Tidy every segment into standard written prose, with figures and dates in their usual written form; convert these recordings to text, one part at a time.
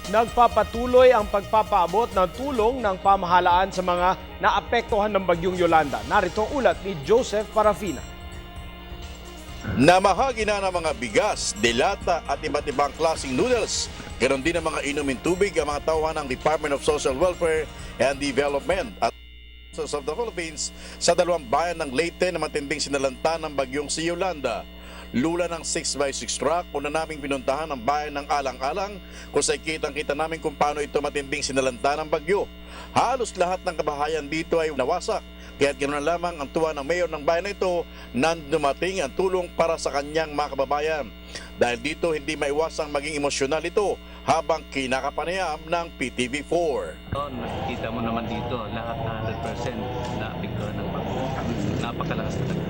Nagpapatuloy ang pagpapaabot ng tulong ng pamahalaan sa mga naapektuhan ng bagyong Yolanda. Narito ang ulat ni Joseph Parafina. Namahagi na ng mga bigas, dilata at iba't ibang klaseng noodles. Ganon din ang mga inumin tubig ang mga tauhan ng Department of Social Welfare and Development at of the Philippines sa dalawang bayan ng Leyte na matinding sinalanta ng bagyong si Yolanda. Lula ng 6x6 truck, una naming pinuntahan ang bayan ng Alang-Alang kung saan kitang-kita namin kung paano ito matinding sinalanta ng bagyo. Halos lahat ng kabahayan dito ay nawasak, kaya't ganoon na lamang ang tuwa ng mayor ng bayan na ito na dumating ang tulong para sa kanyang mga kababayan. Dahil dito hindi maiwasang maging emosyonal ito habang kinakapanayam ng PTV4. Nakikita mo naman dito, lahat 100% na apektuhan ng bagyo. Napakalakas talaga.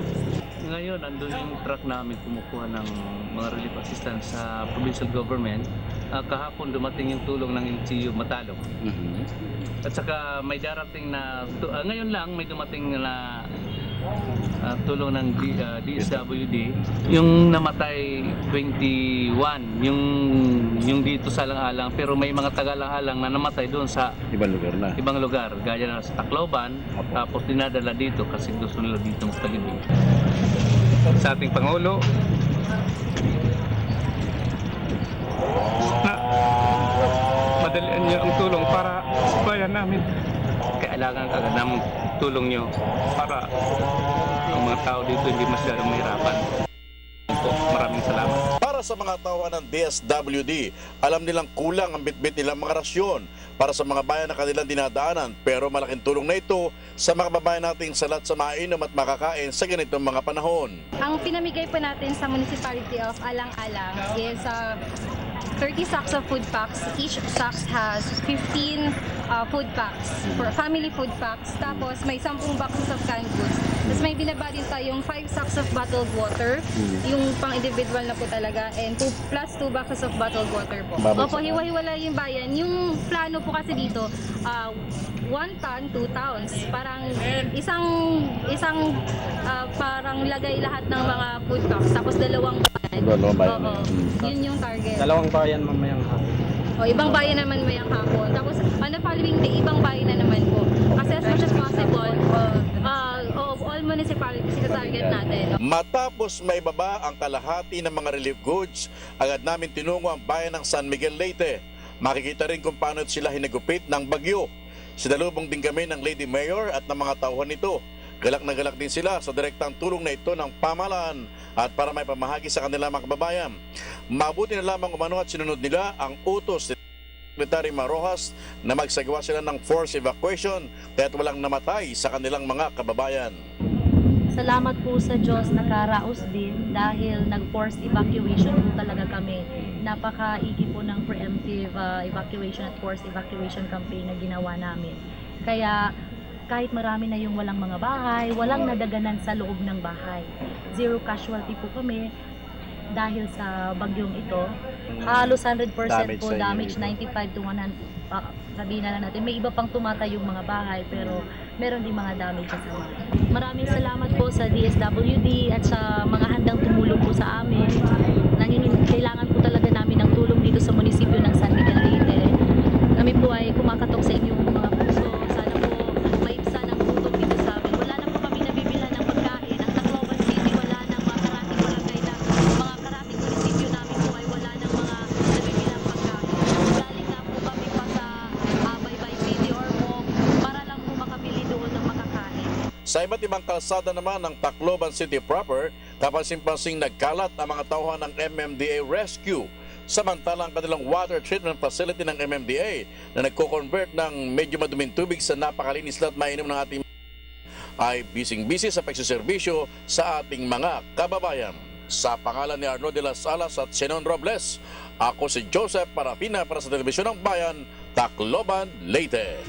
Ngayon, andun yung truck namin kumukuha ng mga relief assistance sa provincial government. Kahapon dumating yung tulong ng LGU Matalog. At saka may darating na, ngayon lang may dumating na tulong ng DSWD. Yung namatay 21, yung dito sa Alang-Alang, pero may mga taga-Alang-Alang na namatay doon sa ibang lugar, gaya na sa Tacloban, tapos dinadala dito kasi gusto nila dito magpalibing. Sa ating Pangulo na madalian niyo ang tulong para sa bayan namin. Kailangan agad ng tulong niyo para ang mga tao dito hindi masyadong mahirapan. Maraming salamat. Para sa mga tauhan ng DSWD, alam nilang kulang ang bitbit nilang mga rasyon para sa mga bayan na kanilang dinadaanan, pero malaking tulong na ito sa mga kababayan nating salat sa mainom at makakain sa ganitong mga panahon. Ang pinamigay po natin sa Municipality of Alang-Alang is 30 sacks of food packs. Each sacks has 15 food packs, for family food packs. Tapos may 10 boxes of canned goods. Tapos may binaba din tayong 5 sacks of bottled water, yung pang-individual na po talaga, and plus 2 boxes of bottled water po. Opo, hiwa-hiwala yung bayan. Yung plano po kasi dito, 1 ton, 2 towns. Parang isang parang lagay lahat ng mga food packs. Tapos dalawang bayan. Oo, yun yung target. Dalawang bayan mamayang hapon. O, ibang bayan naman mayang hapon. Tapos, on the following day, ibang bayan na naman po. Kasi as much as possible, all municipalities ito target natin. Matapos maibaba ang kalahati ng mga relief goods, agad namin tinungo ang bayan ng San Miguel Leyte. Makikita rin kung paano sila hinagupit ng bagyo. Sinalubong din kami ng Lady Mayor at ng mga tauhan nito. Galak na galak din sila sa direktang tulong na ito ng pamahalaan at para may pamahagi sa kanilang mga kababayan. Mabuti na lamang umano at sinunod nila ang utos ni Secretary Marojas na magsagawa sila ng forced evacuation kaya't walang namatay sa kanilang mga kababayan. Salamat po sa Diyos, nakaraos din dahil nag-forced evacuation po talaga kami. Napakaigi po ng preemptive evacuation at forced evacuation campaign na ginawa namin. Kaya kahit marami na yung walang mga bahay, walang nadaganan sa loob ng bahay. Zero casualty po kami dahil sa bagyong ito. Halos 100% po damage, 95 to 100. Sabihin na lang natin, may iba pang tumatayong mga bahay pero meron din mga damage sa bahay. Maraming salamat po sa DSWD at sa mga handang tumulong po sa amin. Kailangan po talaga namin ng tulong dito sa munisipyo ng San Miguel Leyte. Kami po ay kumakatok sa inyong mga puso. Sana po maibsan ang gutom dito sa amin. Wala na po kami nabibilhan ng pagkain. Ang Tacloban City, wala nang mga karating barangay na mga karating munisipyo namin po ay wala nang mga nabibilang pagkain. Galing na po kami pa sa Baybay City or Mog para lang po makabili doon ng makakain. Sa iba't ibang kalsada naman ng Tacloban City proper, kapansin-pansing nagkalat ang mga tauhan ng MMDA Rescue. Samantalang kanilang water treatment facility ng MMDA na nagko-convert ng medyo maduming tubig sa napakalinis at mainom ng ating ay bising-bisi sa pagsiservisyo sa ating mga kababayan. Sa pangalan ni Arno de las Alas at Senon Robles, ako si Joseph Parafina para sa Telebisyon ng Bayan, Tacloban, Leyte.